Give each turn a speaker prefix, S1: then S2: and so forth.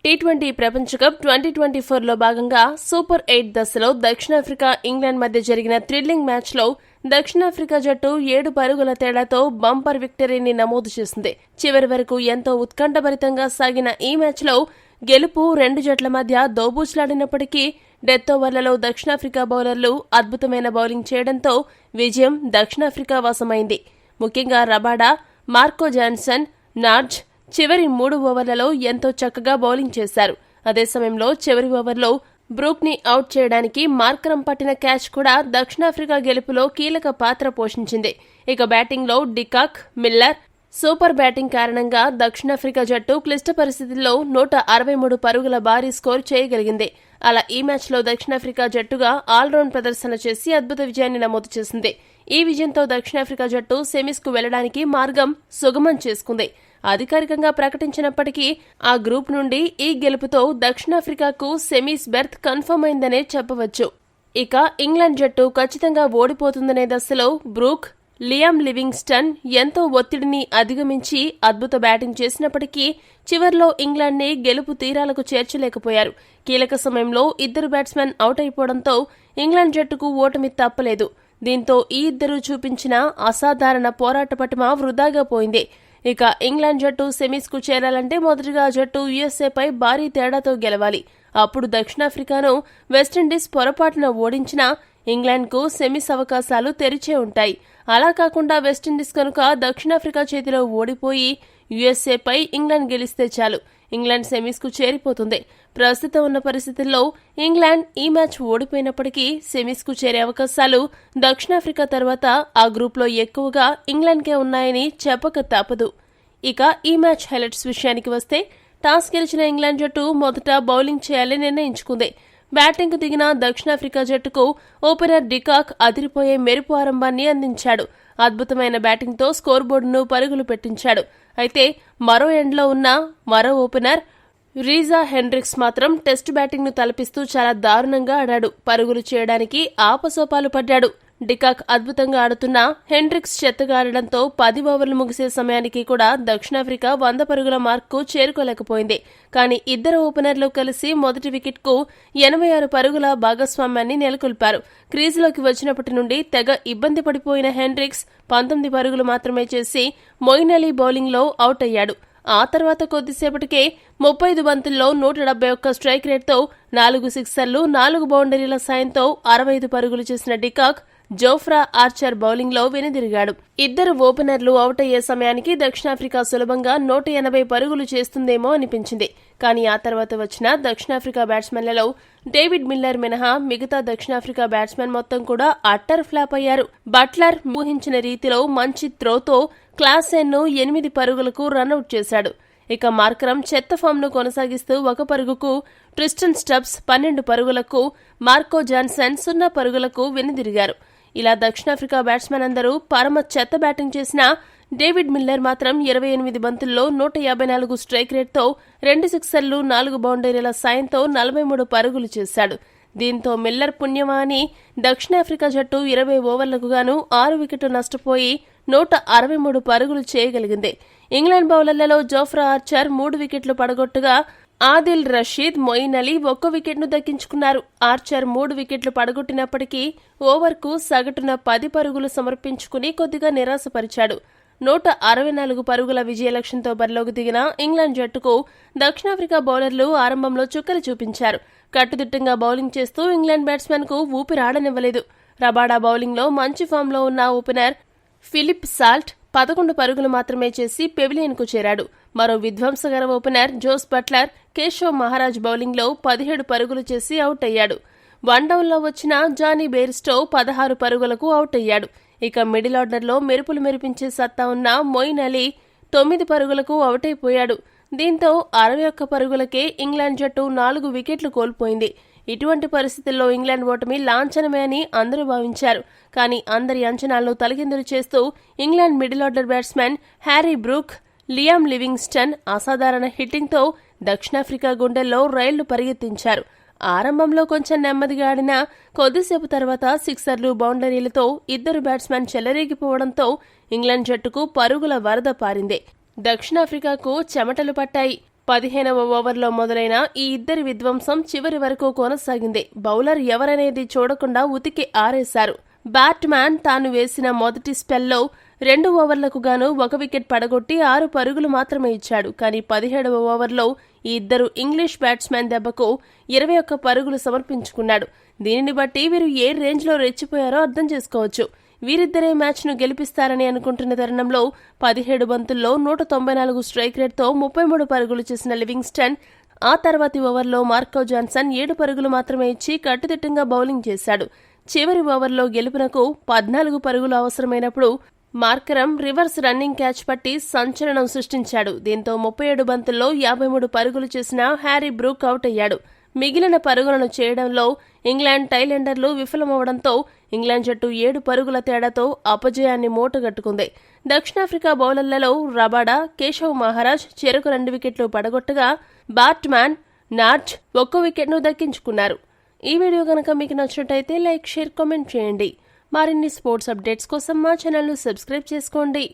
S1: T20 ప్రపంచ cup 2024లో భాగంగా super 8 దశలో దక్షిణాఫ్రికా ఇంగ్లాండ్ మధ్య జరిగిన థ్రిల్లింగ్ మ్యాచ్లో దక్షిణాఫ్రికా జట్టు 7 పరుగుల తేడాతో బంపర్ విక్టరీని నమోదు చేసింది. చివరి వరకు ఎంతో ఉత్కంఠభరితంగా సాగిన ఈ మ్యాచ్లో గెలుపు రెండు జట్ల మధ్య దోబూచులాడినప్పటికీ డెత్ ఓవర్లలో దక్షిణాఫ్రికా బౌలర్లు అద్భుతమైన బౌలింగ్ చేయడంతో విజయం దక్షిణాఫ్రికా వశమైంది. ముఖ్యంగా రబాడా, మార్కో జాన్సన్, నార్జ్ చివరి 3 ఓవర్లలో ఎంతో చక్కగా బౌలింగ్ చేశారు. అదే సమయంలో చివరి ఓవర్లో బ్రూక్ ని అవుట్ చేయడానికి మార్కరం పట్టిన క్యాచ్ కూడా దక్షిణాఫ్రికా గెలుపులో కీలక పాత్ర పోషించింది. ఇక బ్యాటింగ్లో డికాక్, మిల్లర్ సూపర్ బ్యాటింగ్ కారణంగా దక్షిణాఫ్రికా జట్టు క్లిష్ట పరిస్థితుల్లో 163 పరుగుల భారీ స్కోర్ చేయగలిగింది. అలా ఈ మ్యాచ్లో దక్షిణాఫ్రికా జట్టుగా ఆల్రౌండ్ ప్రదర్శన చేసి అద్భుత విజయాన్ని నమోదు చేసింది. ఈ విజయంతో దక్షిణాఫ్రికా జట్టు సెమీస్కు వెళ్లడానికి మార్గం సుగమం చేసుకుంది. అధికారికంగా ప్రకటించినప్పటికీ ఆ గ్రూప్ నుండి ఈ గెలుపుతో దక్షిణాఫ్రికాకు సెమీస్ బెర్త్ కన్ఫర్మ్ అయిందనే చెప్పవచ్చు. ఇక ఇంగ్లాండ్ జట్టు ఖచ్చితంగా ఓడిపోతుందనే దశలో బ్రూక్, లియామ్ లివింగ్స్టన్ ఎంతో ఒత్తిడిని అధిగమించి అద్భుత బ్యాటింగ్ చేసినప్పటికీ చివర్లో ఇంగ్లాండ్ని గెలుపు తీరాలకు చేర్చలేకపోయారు. కీలక సమయంలో ఇద్దరు బ్యాట్స్మెన్ అవుట్ అయిపోవడంతో ఇంగ్లాండ్ జట్టుకు ఓటమి తప్పలేదు. దీంతో ఈ ఇద్దరూ చూపించిన అసాధారణ పోరాట పటిమ వృధాగా పోయింది. ఇక ఇంగ్లాండ్ జట్టు సెమీస్కు చేరాలంటే మొదటిగా జట్టు యుఎస్ఏపై భారీ తేడాతో గెలవాలి. అప్పుడు దక్షిణాఫ్రికాను వెస్టిండీస్ పొరపాటున ఓడించినా ఇంగ్లాండ్కు సెమీస్ అవకాశాలు తెరిచే ఉంటాయి. అలా కాకుండా వెస్టిండీస్ కనుక దక్షిణాఫ్రికా చేతిలో ఓడిపోయి యుఎస్ఏపై ఇంగ్లాండ్ గెలిస్తే చాలు, ఇంగ్లాండ్ సెమీస్కు చేరిపోతుంది. ప్రస్తుతం ఉన్న పరిస్థితుల్లో ఇంగ్లాండ్ ఈ మ్యాచ్ ఓడిపోయినప్పటికీ సెమీస్కు చేరే అవకాశాలు దక్షిణాఫ్రికా తర్వాత ఆ గ్రూప్లో ఎక్కువగా ఇంగ్లాండ్కే ఉన్నాయని చెప్పక తప్పదు. ఇక ఈ మ్యాచ్ హైలైట్స్ విషయానికి వస్తే టాస్ గెలిచిన ఇంగ్లాండ్ జట్టు మొదట బౌలింగ్ చేయాలని నిర్ణయించుకుంది. బ్యాటింగ్కు దిగిన దక్షిణాఫ్రికా జట్టుకు ఓపెనర్ డికాక్ అదిరిపోయే మెరుపు ఆరంభాన్ని అందించాడు. అద్భుతమైన బ్యాటింగ్తో స్కోర్ బోర్డును పరుగులు పెట్టించాడు. అయితే మరో ఎండ్లో ఉన్న మరో ఓపెనర్ రీజా హెండ్రిక్స్ మాత్రం టెస్ట్ బ్యాటింగ్ను తలపిస్తూ చాలా దారుణంగా ఆడాడు. పరుగులు చేయడానికి ఆపసోపాలు పడ్డాడు. డికాక్ అద్భుతంగా ఆడుతున్న హెండ్రిక్స్ చెత్తగా ఆడడంతో 10 ఓవర్లు ముగిసే సమయానికి కూడా దక్షిణాఫ్రికా 100 పరుగుల మార్కు చేరుకోలేకపోయింది. కానీ ఇద్దరు ఓపెనర్లు కలిసి మొదటి వికెట్కు 86 పరుగుల భాగస్వామ్యాన్ని నెలకొల్పారు. క్రీజులోకి వచ్చినప్పటి నుండి తెగ ఇబ్బంది పడిపోయిన హెండ్రిక్స్ 19 పరుగులు మాత్రమే చేసి మొయిన్ అలీ బౌలింగ్లో అవుట్ అయ్యాడు. ఆ తర్వాత కొద్దిసేపటికే 35 బంతుల్లో 171 స్ట్రైక్ రేట్తో 4 సిక్సర్లు, 4 బౌండరీల సాయంతో 65 పరుగులు చేసిన డికాక్ జోఫ్రా ఆర్చర్ బౌలింగ్లో వెనుదిరిగాడు. ఇద్దరు ఓపెనర్లు అవుట్ అయ్యే సమయానికి దక్షిణాఫ్రికా సులభంగా 180 పరుగులు చేస్తుందేమో అనిపించింది. కానీ ఆ తర్వాత వచ్చిన దక్షిణాఫ్రికా బ్యాట్స్మెన్లలో డేవిడ్ మిల్లర్ మినహా మిగతా దక్షిణాఫ్రికా బ్యాట్స్మెన్ మొత్తం కూడా అట్టర్ ఫ్లాప్ అయ్యారు. బట్లర్ ఊహించిన రీతిలో మంచి త్రోతో క్లాసెన్ను 8 పరుగులకు రన్అట్ చేశాడు. ఇక మార్కరం చెత్త ఫామ్ను కొనసాగిస్తూ 1 పరుగుకు, ట్రిస్టన్ స్టబ్స్ 12 పరుగులకు, మార్కో జాన్సన్ 0 పరుగులకు వెనుదిరిగారు. ఇలా దక్షిణాఫ్రికా బ్యాట్స్మెన్ అందరూ పరమ చెత్త బ్యాటింగ్ చేసిన డేవిడ్ మిల్లర్ మాత్రం 28 బంతుల్లో 154 స్ట్రైక్ రేట్తో 2 సిక్సర్లు, 4 బౌండరీల సాయంతో 43 పరుగులు చేశాడు. దీంతో మిల్లర్ పుణ్యమా అని దక్షిణాఫ్రికా జట్టు 20 ఓవర్లకు గాను 6 వికెట్లు నష్టపోయి 163 పరుగులు చేయగలిగింది. ఇంగ్లాండ్ బౌలర్లలో జోఫ్రా ఆర్చర్ 3 వికెట్లు పడగొట్టగా ఆదిల్ రషీద్, మొయిన్ అలీ 1 వికెట్ను దక్కించుకున్నారు. ఆర్చర్ 3 వికెట్లు పడగొట్టినప్పటికీ ఓవర్కు సగటున 10 పరుగులు సమర్పించుకుని కొద్దిగా నిరాశపరిచాడు. 164 పరుగుల విజయ లక్ష్యంతో బరిలోకి దిగిన ఇంగ్లాండ్ జట్టుకు దక్షిణాఫ్రికా బౌలర్లు ఆరంభంలో చుక్కలు చూపించారు. కట్టుదిట్టంగా బౌలింగ్ చేస్తూ ఇంగ్లాండ్ బ్యాట్స్మెన్కు ఊపిరాడనివ్వలేదు. రబాడా బౌలింగ్లో మంచి ఫామ్లో ఉన్న ఓపెనర్ ఫిలిప్ సాల్ట్ 11 పరుగులు మాత్రమే చేసి పెవిలియన్కు చేరాడు. మరో విధ్వంసకర opener Jos Buttler Keshav Maharaj బౌలింగ్లో 17 పరుగులు చేసి అవుట్ అయ్యాడు. 1 డౌన్లో వచ్చిన జానీ బెయిర్స్టో 16 పరుగులకు అవుట్ అయ్యాడు. ఇక మిడిల్ ఆర్డర్లో మెరుపులు మెరిపించే సత్తా ఉన్న మొయిన్ అలీ 9 పరుగులకు అవుట్ అయిపోయాడు. దీంతో 61 పరుగులకే ఇంగ్లాండ్ జట్టు 4 వికెట్లు కోల్పోయింది. ఇటువంటి పరిస్థితుల్లో ఇంగ్లాండ్ ఓటమి లాంఛనమే అని అందరూ భావించారు. కానీ అందరి అంచనాలను తలకిందులు చేస్తూ England middle order batsmen Harry Brook, Liam Livingstone అసాధారణ హిట్టింగ్తో దక్షిణాఫ్రికా గుండెల్లో రైళ్లు పరిగెత్తించారు. ఆరంభంలో కొంచెం నెమ్మదిగా ఆడినా కొద్దిసేపు తర్వాత సిక్సర్లు, బౌండరీలతో ఇద్దరు బ్యాట్స్మెన్ చెలరేగిపోవడంతో ఇంగ్లాండ్ జట్టుకు పరుగుల వరద పారింది. దక్షిణాఫ్రికాకు చెమటలు పట్టాయి. 15వ ఓవర్లో మొదలైన ఈ ఇద్దరి విధ్వంసం చివరి వరకు కొనసాగింది. బౌలర్ ఎవరనేది చూడకుండా ఉతికి ఆరేశారు. బ్యాట్మ్యాన్ తాను వేసిన మొదటి స్పెల్లో 2 ఓవర్లకు గాను 1 వికెట్ పడగొట్టి 6 పరుగులు మాత్రమే ఇచ్చాడు. కానీ 17వ ఓవర్లో ఈ ఇద్దరు ఇంగ్లీష్ బ్యాట్స్మెన్ దెబ్బకు 21 పరుగులు సమర్పించుకున్నాడు. దీనిని బట్టి వీరు ఏ రేంజ్లో రెచ్చిపోయారో అర్థం చేసుకోవచ్చు. వీరిద్దరే మ్యాచ్ను గెలిపిస్తారని అనుకుంటున్న తరుణంలో 17 బంతుల్లో 194 స్ట్రైక్ రేట్తో 33 పరుగులు చేసిన లివింగ్స్టన్ ఆ తర్వాతి ఓవర్లో మార్కో జాన్సన్ 7 పరుగులు మాత్రమే ఇచ్చి కట్టుదిట్టంగా బౌలింగ్ చేశాడు. చివరి ఓవర్లో గెలుపునకు 14 పరుగులు అవసరమైనప్పుడు మార్కరమ్ రివర్స్ రన్నింగ్ క్యాచ్ పట్టి సంచలనం సృష్టించాడు. దీంతో 37 బంతుల్లో 53 పరుగులు చేసిన హ్యారీ బ్రూక్ అవుట్ అయ్యాడు. మిగిలిన పరుగులను చేయడంలో ఇంగ్లాండ్ టైలెండర్లు విఫలమవడంతో ఇంగ్లాండ్ జట్టు 7 పరుగుల తేడాతో అపజయాన్ని మూటగట్టుకుంది. దక్షిణాఫ్రికా బౌలర్లలో రబాడా, కేశవ్ మహారాజ్ చెరకు 2 వికెట్లు పడగొట్టగా బ్యాట్మ్యాన్, నార్జ్ 1 వికెట్ను దక్కించుకున్నారు. ఈ వీడియో గనక మీకు నచ్చినట్టయితే లైక్, షేర్, కామెంట్ చేయండి. మరిన్ని స్పోర్ట్స్ అప్డేట్స్ కోసం మా ఛానల్ను సబ్స్క్రైబ్ చేసుకోండి.